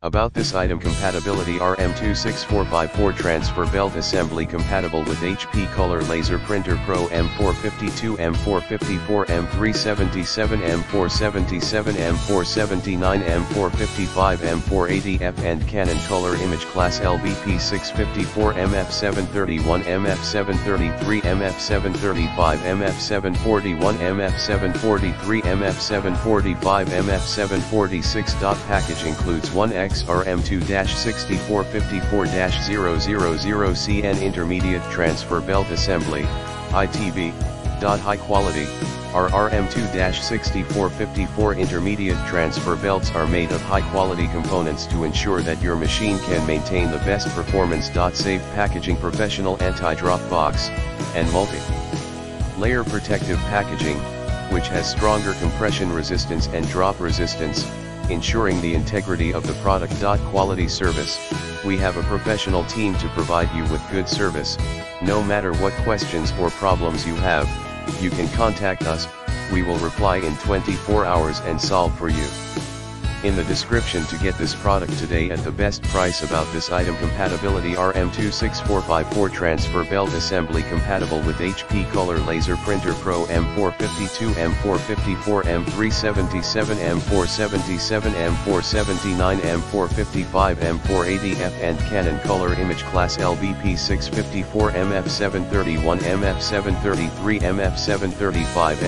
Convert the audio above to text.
About this item: compatibility: RM2-6454 transfer belt assembly compatible with HP Color Laser Printer Pro, M452 M454 M377 M477 M479 M455 M480F and Canon Color imageCLASS LBP654 MF731 MF733 MF735 MF741 MF743 MF745 MF746. Package includes 1X RM2-6454-000CN intermediate transfer belt assembly, ITB. High quality. Our RM2-6454 intermediate transfer belts are made of high quality components to ensure that your machine can maintain the best performance. Safe packaging, professional anti-drop box, and multi-layer protective packaging, which has stronger compression resistance and drop resistance, ensuring the integrity of the product. Quality service: we have a professional team to provide you with good service. No matter what questions or problems you have, you can contact us. We will reply in 24 hours and solve for you. In the description to get this product today at the best price. About this item: compatibility: RM2-6454 transfer belt assembly compatible with HP Color Laser Printer Pro, M452 M454 M377 M477 M479 M455 M480F and Canon Color imageCLASS LBP654 MF731 MF733 MF735